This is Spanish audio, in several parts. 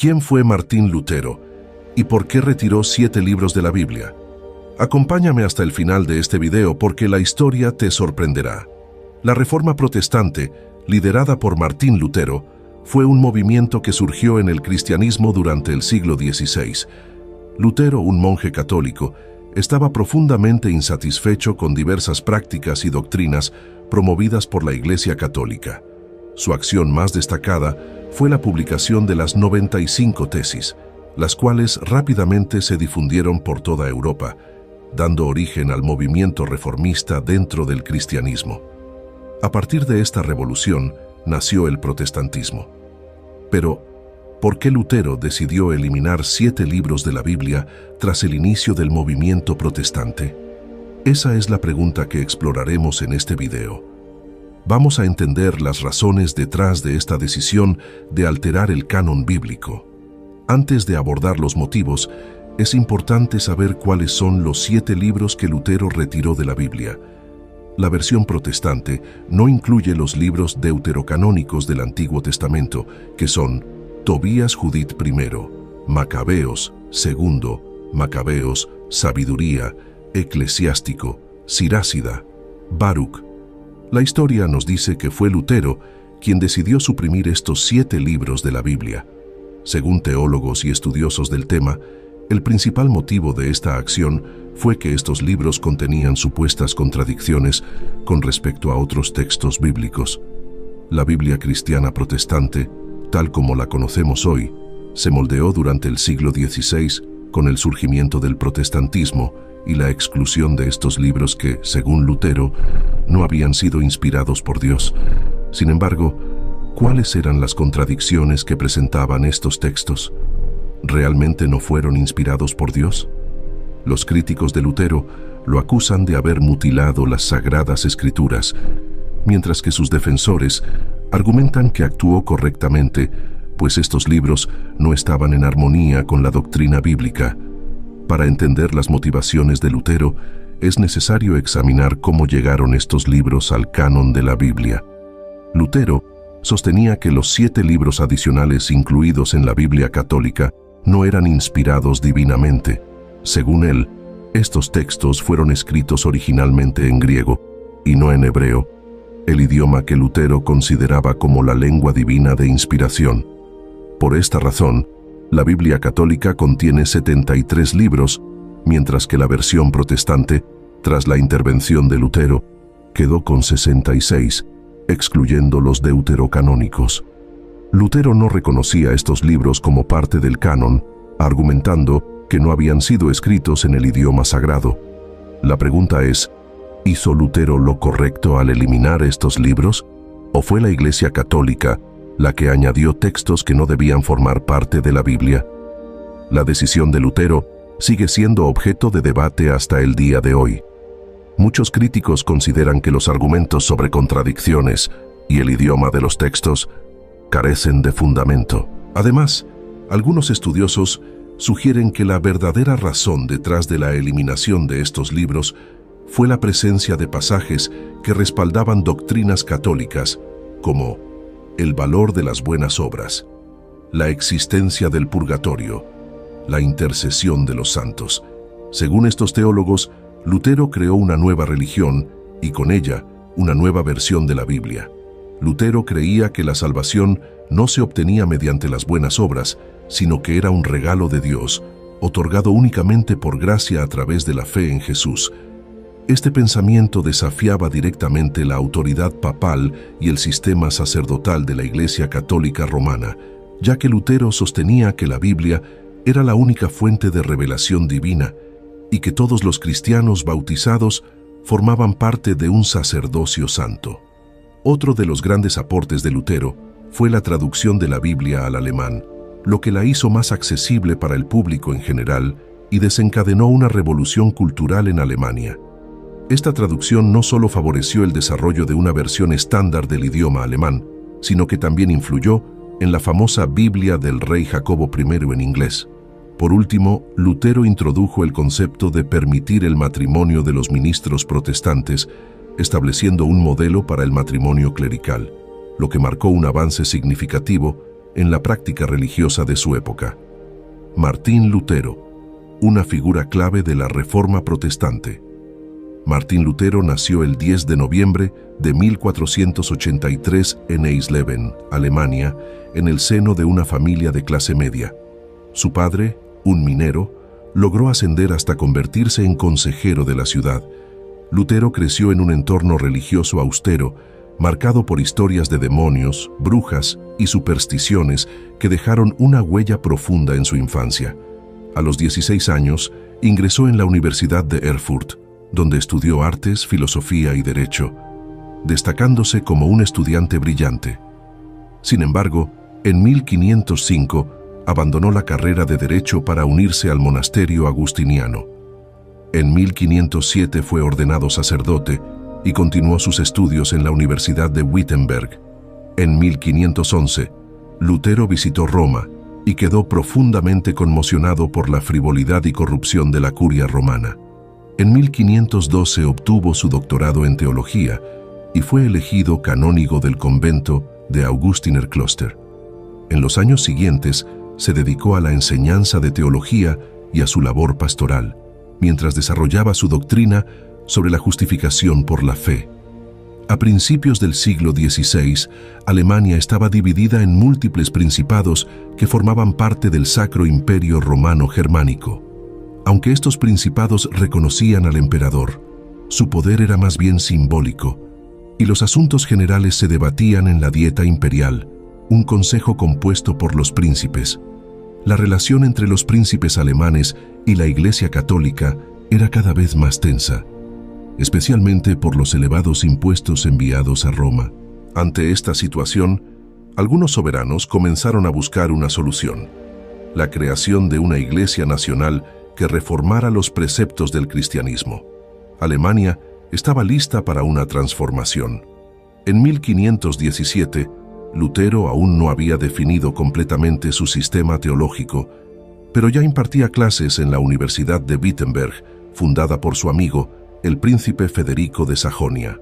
¿Quién fue Martín Lutero y por qué retiró 7 libros de la Biblia? Acompáñame hasta el final de este video porque la historia te sorprenderá. La Reforma Protestante, liderada por Martín Lutero, fue un movimiento que surgió en el cristianismo durante el siglo XVI. Lutero, un monje católico, estaba profundamente insatisfecho con diversas prácticas y doctrinas promovidas por la Iglesia Católica. Su acción más destacada fue la publicación de las 95 tesis, las cuales rápidamente se difundieron por toda Europa, dando origen al movimiento reformista dentro del cristianismo. A partir de esta revolución nació el protestantismo. Pero, ¿por qué Lutero decidió eliminar 7 libros de la Biblia tras el inicio del movimiento protestante? Esa es la pregunta que exploraremos en este video. Vamos a entender las razones detrás de esta decisión de alterar el canon bíblico. Antes de abordar los motivos, es importante saber cuáles son los 7 libros que Lutero retiró de la Biblia. La versión protestante no incluye los libros deuterocanónicos del Antiguo Testamento, que son Tobías Judith I, Macabeos II, Macabeos, Sabiduría, Eclesiástico, Sirásida, Baruch. La historia nos dice que fue Lutero quien decidió suprimir estos 7 libros de la Biblia. Según teólogos y estudiosos del tema, el principal motivo de esta acción fue que estos libros contenían supuestas contradicciones con respecto a otros textos bíblicos. La Biblia cristiana protestante, tal como la conocemos hoy, se moldeó durante el siglo XVI con el surgimiento del protestantismo y la exclusión de estos libros que, según Lutero, no habían sido inspirados por Dios. Sin embargo, ¿cuáles eran las contradicciones que presentaban estos textos? ¿Realmente no fueron inspirados por Dios? Los críticos de Lutero lo acusan de haber mutilado las Sagradas Escrituras, mientras que sus defensores argumentan que actuó correctamente, pues estos libros no estaban en armonía con la doctrina bíblica. Para entender las motivaciones de Lutero, es necesario examinar cómo llegaron estos libros al canon de la Biblia. Lutero sostenía que los 7 libros adicionales incluidos en la Biblia católica no eran inspirados divinamente. Según él, estos textos fueron escritos originalmente en griego y no en hebreo, el idioma que Lutero consideraba como la lengua divina de inspiración. Por esta razón, la Biblia católica contiene 73 libros, mientras que la versión protestante, tras la intervención de Lutero, quedó con 66, excluyendo los deuterocanónicos. Lutero no reconocía estos libros como parte del canon, argumentando que no habían sido escritos en el idioma sagrado. La pregunta es, ¿hizo Lutero lo correcto al eliminar estos libros? ¿O fue la Iglesia Católica la que añadió textos que no debían formar parte de la Biblia? La decisión de Lutero sigue siendo objeto de debate hasta el día de hoy. Muchos críticos consideran que los argumentos sobre contradicciones y el idioma de los textos carecen de fundamento. Además, algunos estudiosos sugieren que la verdadera razón detrás de la eliminación de estos libros fue la presencia de pasajes que respaldaban doctrinas católicas como el valor de las buenas obras, la existencia del purgatorio, la intercesión de los santos. Según estos teólogos, Lutero creó una nueva religión y con ella una nueva versión de la Biblia. Lutero creía que la salvación no se obtenía mediante las buenas obras, sino que era un regalo de Dios, otorgado únicamente por gracia a través de la fe en Jesús. Este pensamiento desafiaba directamente la autoridad papal y el sistema sacerdotal de la Iglesia Católica Romana, ya que Lutero sostenía que la Biblia era la única fuente de revelación divina y que todos los cristianos bautizados formaban parte de un sacerdocio santo. Otro de los grandes aportes de Lutero fue la traducción de la Biblia al alemán, lo que la hizo más accesible para el público en general y desencadenó una revolución cultural en Alemania. Esta traducción no solo favoreció el desarrollo de una versión estándar del idioma alemán, sino que también influyó en la famosa Biblia del rey Jacobo I en inglés. Por último, Lutero introdujo el concepto de permitir el matrimonio de los ministros protestantes, estableciendo un modelo para el matrimonio clerical, lo que marcó un avance significativo en la práctica religiosa de su época. Martín Lutero, una figura clave de la Reforma Protestante. Martín Lutero nació el 10 de noviembre de 1483 en Eisleben, Alemania, en el seno de una familia de clase media. Su padre, un minero, logró ascender hasta convertirse en consejero de la ciudad. Lutero creció en un entorno religioso austero, marcado por historias de demonios, brujas y supersticiones que dejaron una huella profunda en su infancia. A los 16 años, ingresó en la Universidad de Erfurt, donde estudió artes, filosofía y derecho, destacándose como un estudiante brillante. Sin embargo, en 1505 abandonó la carrera de derecho para unirse al monasterio agustiniano. En 1507 fue ordenado sacerdote y continuó sus estudios en la Universidad de Wittenberg. En 1511, Lutero visitó Roma y quedó profundamente conmocionado por la frivolidad y corrupción de la curia romana. En 1512 obtuvo su doctorado en teología y fue elegido canónigo del convento de Augustinerkloster. En los años siguientes se dedicó a la enseñanza de teología y a su labor pastoral, mientras desarrollaba su doctrina sobre la justificación por la fe. A principios del siglo XVI, Alemania estaba dividida en múltiples principados que formaban parte del Sacro Imperio Romano Germánico. Aunque estos principados reconocían al emperador, su poder era más bien simbólico, y los asuntos generales se debatían en la Dieta Imperial, un consejo compuesto por los príncipes. La relación entre los príncipes alemanes y la Iglesia Católica era cada vez más tensa, especialmente por los elevados impuestos enviados a Roma. Ante esta situación, algunos soberanos comenzaron a buscar una solución: la creación de una Iglesia nacional que reformara los preceptos del cristianismo. Alemania estaba lista para una transformación. En 1517, Lutero aún no había definido completamente su sistema teológico, pero ya impartía clases en la Universidad de Wittenberg, fundada por su amigo, el príncipe Federico de Sajonia.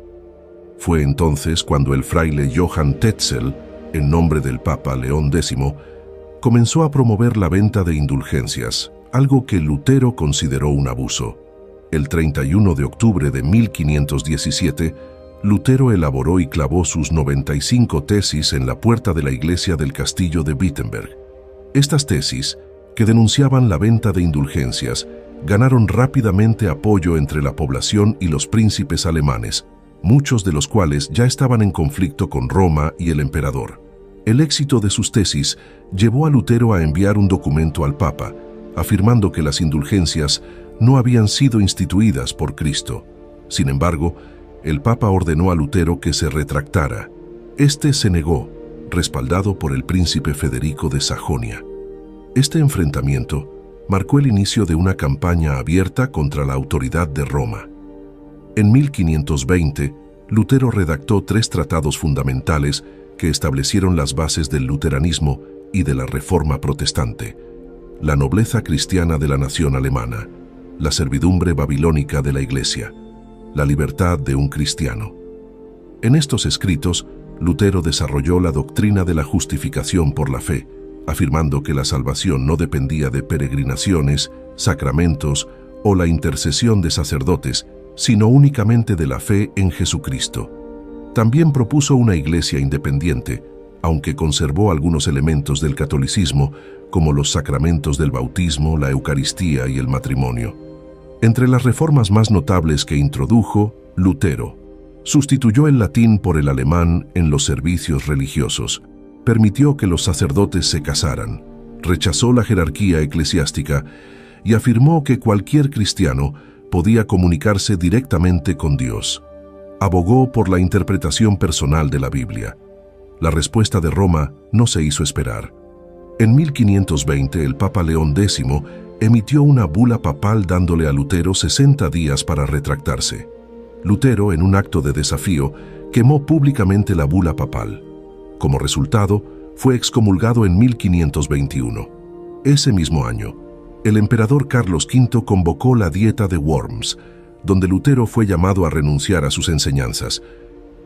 Fue entonces cuando el fraile Johann Tetzel, en nombre del Papa León X, comenzó a promover la venta de indulgencias, algo que Lutero consideró un abuso. El 31 de octubre de 1517, Lutero elaboró y clavó sus 95 tesis en la puerta de la iglesia del castillo de Wittenberg. Estas tesis, que denunciaban la venta de indulgencias, ganaron rápidamente apoyo entre la población y los príncipes alemanes, muchos de los cuales ya estaban en conflicto con Roma y el emperador. El éxito de sus tesis llevó a Lutero a enviar un documento al Papa, afirmando que las indulgencias no habían sido instituidas por Cristo. Sin embargo, el Papa ordenó a Lutero que se retractara. Este se negó, respaldado por el príncipe Federico de Sajonia. Este enfrentamiento marcó el inicio de una campaña abierta contra la autoridad de Roma. En 1520, Lutero redactó 3 tratados fundamentales que establecieron las bases del luteranismo y de la Reforma Protestante: la nobleza cristiana de la nación alemana, la servidumbre babilónica de la Iglesia, la libertad de un cristiano. En estos escritos, Lutero desarrolló la doctrina de la justificación por la fe, afirmando que la salvación no dependía de peregrinaciones, sacramentos o la intercesión de sacerdotes, sino únicamente de la fe en Jesucristo. También propuso una iglesia independiente, aunque conservó algunos elementos del catolicismo, como los sacramentos del bautismo, la Eucaristía y el matrimonio. Entre las reformas más notables que introdujo, Lutero sustituyó el latín por el alemán en los servicios religiosos, permitió que los sacerdotes se casaran, rechazó la jerarquía eclesiástica y afirmó que cualquier cristiano podía comunicarse directamente con Dios. Abogó por la interpretación personal de la Biblia. La respuesta de Roma no se hizo esperar. En 1520, el Papa León X emitió una bula papal dándole a Lutero 60 días para retractarse. Lutero, en un acto de desafío, quemó públicamente la bula papal. Como resultado, fue excomulgado en 1521. Ese mismo año, el emperador Carlos V convocó la Dieta de Worms, donde Lutero fue llamado a renunciar a sus enseñanzas.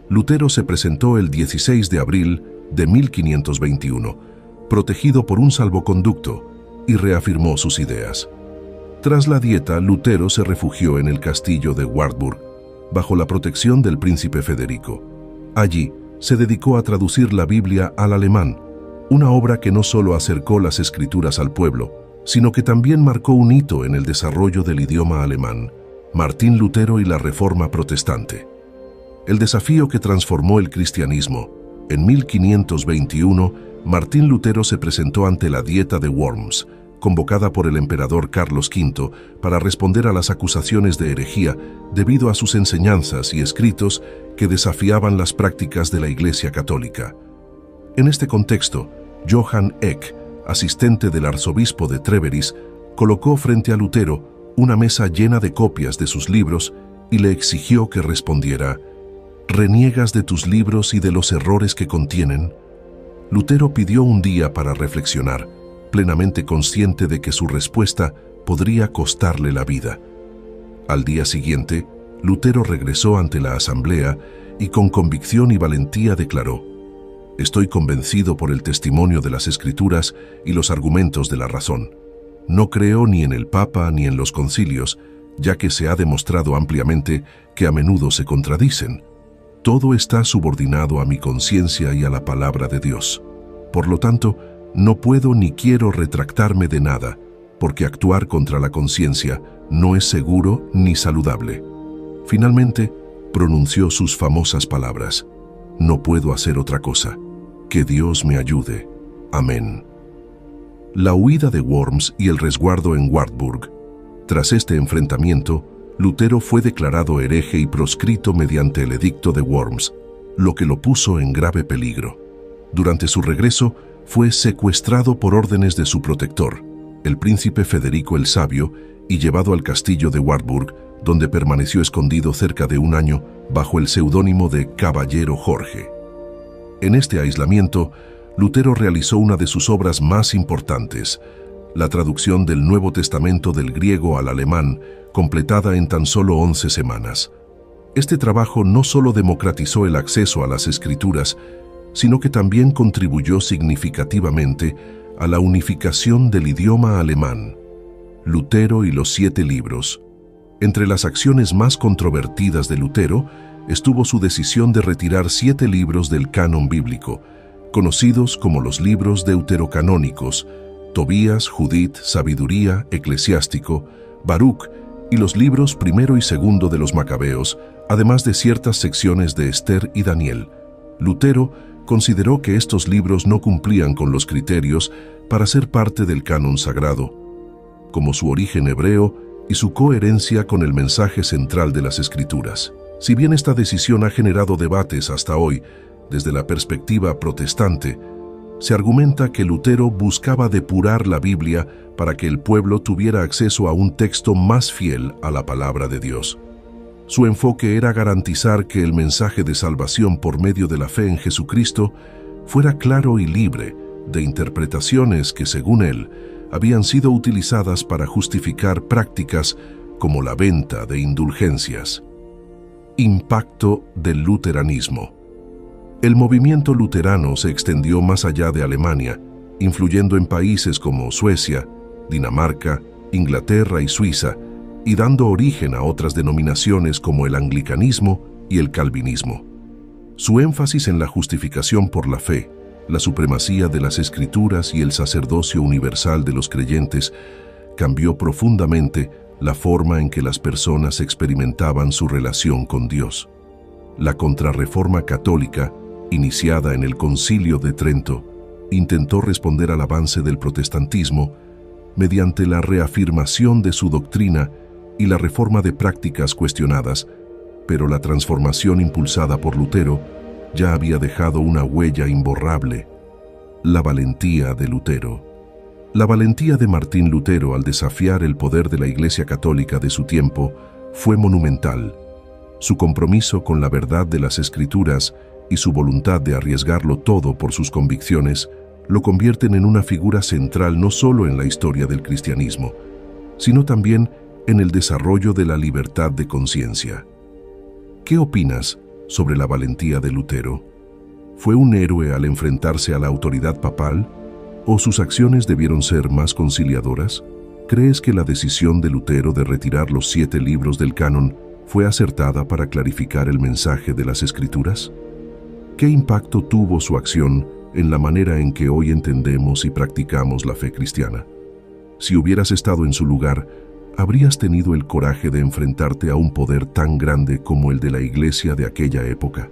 Lutero se presentó el 16 de abril de 1521, protegido por un salvoconducto, y reafirmó sus ideas. Tras la Dieta, Lutero se refugió en el castillo de Wartburg, bajo la protección del príncipe Federico. Allí, se dedicó a traducir la Biblia al alemán, una obra que no solo acercó las escrituras al pueblo, sino que también marcó un hito en el desarrollo del idioma alemán. Martín Lutero y la Reforma Protestante. El desafío que transformó el cristianismo. En 1521, Martín Lutero se presentó ante la Dieta de Worms, convocada por el emperador Carlos V para responder a las acusaciones de herejía debido a sus enseñanzas y escritos que desafiaban las prácticas de la Iglesia Católica. En este contexto, Johann Eck, asistente del arzobispo de Treveris, colocó frente a Lutero una mesa llena de copias de sus libros y le exigió que respondiera: ¿reniegas de tus libros y de los errores que contienen? Lutero pidió un día para reflexionar, plenamente consciente de que su respuesta podría costarle la vida. Al día siguiente, Lutero regresó ante la asamblea y con convicción y valentía declaró: «Estoy convencido por el testimonio de las Escrituras y los argumentos de la razón. No creo ni en el Papa ni en los concilios, ya que se ha demostrado ampliamente que a menudo se contradicen. Todo está subordinado a mi conciencia y a la palabra de Dios. Por lo tanto, no puedo ni quiero retractarme de nada, porque actuar contra la conciencia no es seguro ni saludable». Finalmente, pronunció sus famosas palabras: «No puedo hacer otra cosa. Que Dios me ayude. Amén». La huida de Worms y el resguardo en Wartburg. Tras este enfrentamiento, Lutero fue declarado hereje y proscrito mediante el edicto de Worms, lo que lo puso en grave peligro. Durante su regreso, fue secuestrado por órdenes de su protector, el príncipe Federico el Sabio, y llevado al castillo de Wartburg, donde permaneció escondido cerca de un año bajo el seudónimo de Caballero Jorge. En este aislamiento, Lutero realizó una de sus obras más importantes, la traducción del Nuevo Testamento del griego al alemán, completada en tan solo 11 semanas. Este trabajo no solo democratizó el acceso a las Escrituras, sino que también contribuyó significativamente a la unificación del idioma alemán. Lutero y los 7 libros. Entre las acciones más controvertidas de Lutero estuvo su decisión de retirar 7 libros del canon bíblico, conocidos como los libros deuterocanónicos: Tobías, Judith, Sabiduría, Eclesiástico, Baruch y los libros primero y segundo de los Macabeos, además de ciertas secciones de Esther y Daniel. Lutero consideró que estos libros no cumplían con los criterios para ser parte del canon sagrado, como su origen hebreo y su coherencia con el mensaje central de las Escrituras. Si bien esta decisión ha generado debates hasta hoy, desde la perspectiva protestante, se argumenta que Lutero buscaba depurar la Biblia para que el pueblo tuviera acceso a un texto más fiel a la palabra de Dios. Su enfoque era garantizar que el mensaje de salvación por medio de la fe en Jesucristo fuera claro y libre de interpretaciones que, según él, habían sido utilizadas para justificar prácticas como la venta de indulgencias. Impacto del luteranismo. El movimiento luterano se extendió más allá de Alemania, influyendo en países como Suecia, Dinamarca, Inglaterra y Suiza, y dando origen a otras denominaciones como el anglicanismo y el calvinismo. Su énfasis en la justificación por la fe, la supremacía de las Escrituras y el sacerdocio universal de los creyentes cambió profundamente la forma en que las personas experimentaban su relación con Dios. La Contrarreforma católica, iniciada en el Concilio de Trento, intentó responder al avance del protestantismo mediante la reafirmación de su doctrina y la reforma de prácticas cuestionadas, pero la transformación impulsada por Lutero ya había dejado una huella imborrable: la valentía de Lutero. La valentía de Martín Lutero al desafiar el poder de la Iglesia Católica de su tiempo fue monumental. Su compromiso con la verdad de las Escrituras y su voluntad de arriesgarlo todo por sus convicciones lo convierten en una figura central no solo en la historia del cristianismo, sino también en el desarrollo de la libertad de conciencia. ¿Qué opinas sobre la valentía de Lutero? ¿Fue un héroe al enfrentarse a la autoridad papal? ¿O sus acciones debieron ser más conciliadoras? ¿Crees que la decisión de Lutero de retirar los 7 libros del canon fue acertada para clarificar el mensaje de las Escrituras? ¿Qué impacto tuvo su acción en la manera en que hoy entendemos y practicamos la fe cristiana? Si hubieras estado en su lugar, ¿habrías tenido el coraje de enfrentarte a un poder tan grande como el de la Iglesia de aquella época?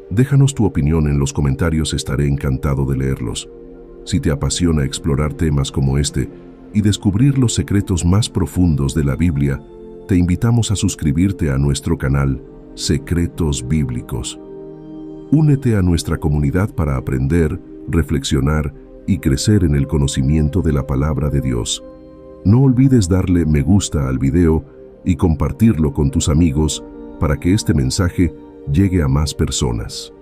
Déjanos tu opinión en los comentarios, estaré encantado de leerlos. Si te apasiona explorar temas como este y descubrir los secretos más profundos de la Biblia, te invitamos a suscribirte a nuestro canal Secretos Bíblicos. Únete a nuestra comunidad para aprender, reflexionar y crecer en el conocimiento de la palabra de Dios. No olvides darle me gusta al video y compartirlo con tus amigos para que este mensaje llegue a más personas.